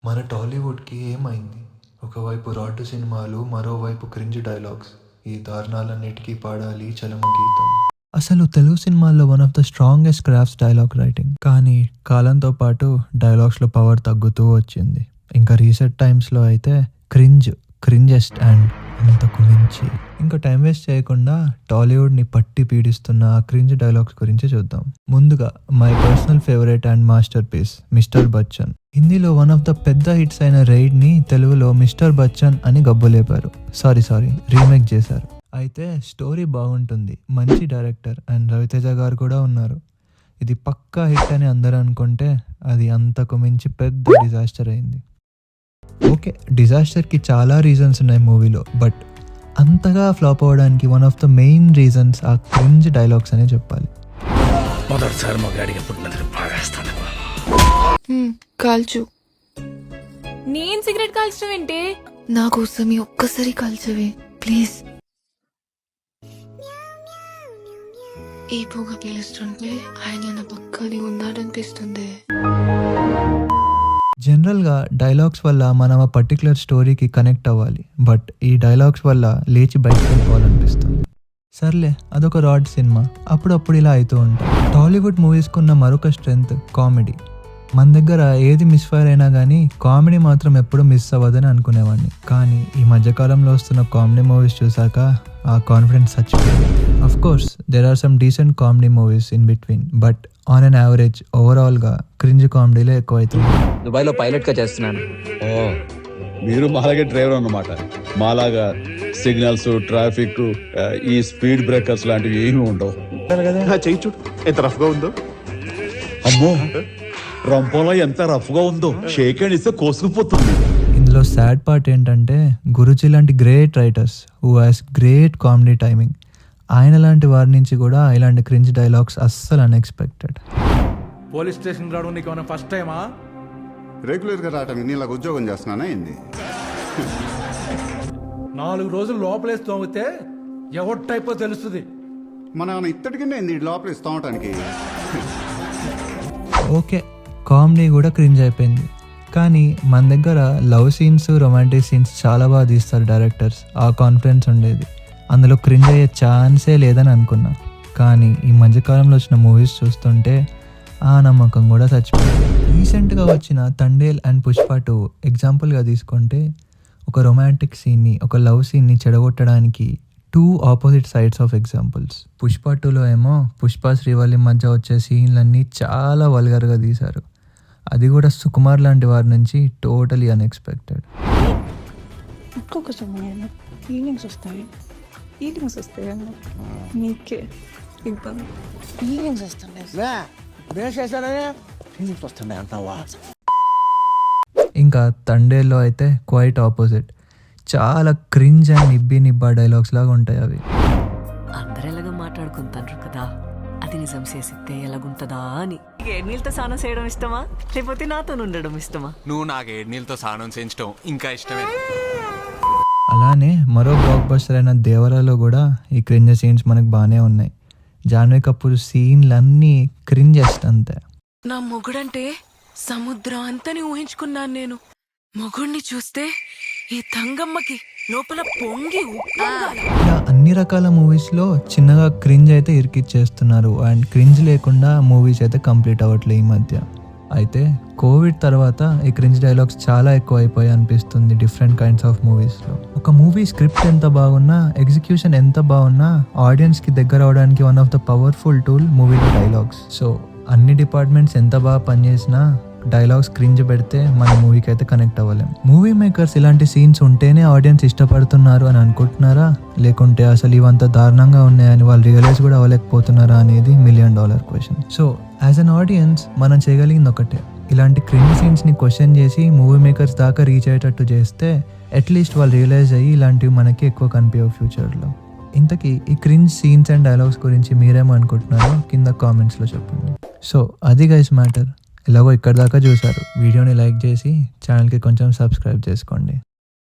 మన టాలీవుడ్కి ఏమైంది? ఒకవైపు రాడ్డు సినిమాలు, మరోవైపు క్రింజ్ డైలాగ్స్. ఈ దారుణాలన్నిటికీ పాడాలి చలము గీతం. అసలు తెలుగు సినిమాల్లో one of the strongest crafts dialogue writing. కానీ కాలంతో పాటు డైలాగ్స్లో పవర్ తగ్గుతూ వచ్చింది. ఇంకా రీసెంట్ టైమ్స్లో అయితే క్రింజెస్ట్ అండ్ అంతకు మించి. ఇంకా టైం వేస్ట్ చేయకుండా టాలీవుడ్ని పట్టి పీడిస్తున్న ఆ క్రింజ్ డైలాగ్స్ గురించి చూద్దాం. ముందుగా my personal favourite and masterpiece mister Bachchan. హిందీలో వన్ ఆఫ్ ద పెద్ద హిట్స్ అయిన రైడ్ని తెలుగులో మిస్టర్ బచ్చన్ అని గబ్బులేపారు. సారీ రీమేక్ చేశారు. అయితే స్టోరీ బాగుంటుంది, మంచి డైరెక్టర్ అండ్ రవితేజ గారు కూడా ఉన్నారు. ఇది పక్కా హిట్ అని అందరూ అనుకుంటే అది అంతకు మించి పెద్ద డిజాస్టర్ అయింది. ఓకే, డిజాస్టర్కి చాలా రీజన్స్ ఉన్నాయి మూవీలో, బట్ అంతగా ఫ్లాప్ అవ్వడానికి one of the main reasons ఆ క్రింజ్ డైలాగ్స్ అనే చెప్పాలి. మొదటిసారి మా గాడికి పుట్టినందుకు బాగా కాల్చు. నేను సిగరెట్ కాల్చడం ఏంటి? నా కోసం ఈ ఒక్కసారి కాల్చవే ప్లీజ్. ఈ పొగ పీలుస్తుంటే ఆయన నా పక్కనే ఉన్నాడనిపిస్తుంది. జనరల్గా డైలాగ్స్ వల్ల మనం ఆ పర్టికులర్ స్టోరీకి కనెక్ట్ అవ్వాలి, బట్ ఈ డైలాగ్స్ వల్ల లేచి బయటకు వెళ్ళిపోవాలనిపిస్తుంది. సర్లే, అదొక రాడ్ సినిమా, అప్పుడప్పుడు ఇలా అవుతూ ఉంటాయి. టాలీవుడ్ మూవీస్కి ఉన్న మరొక స్ట్రెంగ్త్ కామెడీ. మన దగ్గర ఏది మిస్ఫైర్ అయినా కానీ కామెడీ మాత్రం ఎప్పుడు మిస్ అవ్వదని అనుకునేవాడిని. కానీ ఈ మధ్యకాలంలో వస్తున్న కామెడీ మూవీస్ చూసాక ఆ కాన్ఫిడెన్స్ చచ్చిపోయింది. Of course there are some decent comedy movies in between, but on an average ఓవరాల్గా క్రింజ్ కామెడీలే ఎక్కువ అవుతుంది. దుబాయ్లో పైలట్గా చేస్తున్నాను. మీరు మాలాగే డ్రైవర్ అన్నమాట. మాలాగా సిగ్నల్స్, ట్రాఫిక్, ఈ స్పీడ్ బ్రేకర్స్ లాంటివి ఏమి ఉండవు. చెయ్యి చూడు ఎంత రఫ్ గా ఉందో. అమ్మో, రంపంలో ఎంత రఫ్ గా ఉందో, షేక్ హ్యాండ్ ఇస్తే కోసుకుపోతుంది. ఇందులో సాడ్ పార్ట్ ఏంటంటే గురుజీ లాంటి great writers who has great comedy timing, ఆయన లాంటి వారి నుంచి కూడా ఇలాంటి క్రింజ్ డైలాగ్స్ అస్సలు అన్ఎక్స్పెక్టెడ్. పోలీస్ స్టేషన్ రావడం నీకు ఏమైనా ఫస్ట్ టైమా? రెగ్యులర్ గా రావటం నీలాగా ఉద్యోగం చేస్తున్నానా ఏంది? 4 రోజులు లోపలేసి తోమితే ఎవరి టైపో తెలుస్తుంది. మన ఇత్తడికింద ఏంది లోపల ఇస్తా ఉండటానికి. ఓకే, కామెడీ కూడా క్రింజ్ అయిపోయింది. కానీ మన దగ్గర లవ్ సీన్స్, రొమాంటిక్ సీన్స్ చాలా బాగా తీస్తారు డైరెక్టర్స్. ఆ కాన్ఫిడెన్స్ ఉండేది, అందులో క్రింజ్ అయ్యే ఛాన్సే లేదని అనుకున్నా. కానీ ఈ మధ్యకాలంలో వచ్చిన మూవీస్ చూస్తుంటే ఆ నమ్మకం కూడా చచ్చిపోయింది. రీసెంట్గా వచ్చిన తండేల్ అండ్ పుష్ప 2 ఎగ్జాంపుల్గా తీసుకుంటే ఒక రొమాంటిక్ సీన్ని, ఒక లవ్ సీన్ని చెడగొట్టడానికి 2 opposite sides of examples. Pushpa 2లో ఏమో పుష్ప శ్రీవల్లి మధ్య వచ్చే సీన్లన్నీ చాలా వల్గర్గా తీశారు. అది కూడా సుకుమార్ లాంటి వారి నుంచి టోటలీ అన్ఎక్స్పెక్టెడ్. ఇంకొక సమయంలో ఫీలింగ్స్ వస్తాయి నీకే ఇబ్బంది. ఫీలింగ్స్ వస్తున్నాయి అంటావా? ఇంకా తండేల్లో అయితే క్వైట్ ఆపోజిట్, చాలా క్రింజ్ అండ్ నిబ్బా డైలాగ్స్ లాగా ఉంటాయి అవి. అందరు ఎలాగో మాట్లాడుకుంటారు కదా, అది నిజం చేసితే ఎలాగుంటుందా అని. నీళ్ళతో స్నానం చేయడం ఇష్టమా, లేకపోతే నాతో ఉండడం ఇష్టమా? నువ్వు నాకు నీళ్ళతో స్నానం చేయించడం ఇంకా ఇష్టమే. అలానే మరో బ్లాక్ బస్టర్ అయిన దేవరాలో కూడా ఈ క్రింజ్ సీన్స్ మనకు బాగానే ఉన్నాయి. జాన్వీ కపూర్ సీన్లన్నీ క్రింజెస్ట్ అంతే. నా మొగుడంటే సముద్రం అంతని ఊహించుకున్నాను నేను. మొగుడిని చూస్తే ఈ తంగమ్మకి లోపల పొంగి ఇలా అన్ని రకాల మూవీస్లో చిన్నగా క్రింజ్ అయితే ఇరికిచ్చేస్తున్నారు, అండ్ క్రింజ్ లేకుండా మూవీస్ అయితే కంప్లీట్ అవ్వట్లేదు ఈ మధ్య. అయితే కోవిడ్ తర్వాత ఈ క్రింజ్ డైలాగ్స్ చాలా ఎక్కువ అయిపోయాయి అనిపిస్తుంది డిఫరెంట్ కైండ్స్ ఆఫ్ మూవీస్లో. ఒక మూవీ స్క్రిప్ట్ ఎంత బాగున్నా, ఎగ్జిక్యూషన్ ఎంత బాగున్నా, ఆడియన్స్కి దగ్గర అవడానికి one of the powerful tool మూవీలో డైలాగ్స్. సో అన్ని డిపార్ట్మెంట్స్ ఎంత బాగా పనిచేసినా డైలాగ్స్ క్రింజ్ పెడితే మన మూవీకి అయితే కనెక్ట్ అవ్వలేం. మూవీ మేకర్స్ ఇలాంటి సీన్స్ ఉంటేనే ఆడియన్స్ ఇష్టపడుతున్నారు అని అనుకుంటున్నారా, లేకుంటే అసలు ఇవంతా దారుణంగా ఉన్నాయని వాళ్ళు రియలైజ్ కూడా అవ్వలేకపోతున్నారా అనేది $1 million question. So as an audience మనం చేయగలిగింది ఒకటే, ఇలాంటి క్రింజ్ సీన్స్ని క్వశ్చన్ చేసి మూవీ మేకర్స్ దాకా రీచ్ అయ్యేటట్టు చేస్తే అట్లీస్ట్ వాళ్ళు రియలైజ్ అయ్యి ఇలాంటివి మనకి ఎక్కువ కనిపించవు ఫ్యూచర్లో. ఇంతకీ ఈ క్రింజ్ సీన్స్ అండ్ డైలాగ్స్ గురించి మీరేమో అనుకుంటున్నారో కింద కామెంట్స్లో చెప్పండి. సో అది గైస్ మ్యాటర్. ఎలాగో ఇక్కడ దాకా చూసారు, వీడియోని లైక్ చేసి ఛానల్కి కొంచెం సబ్స్క్రైబ్ చేసుకోండి.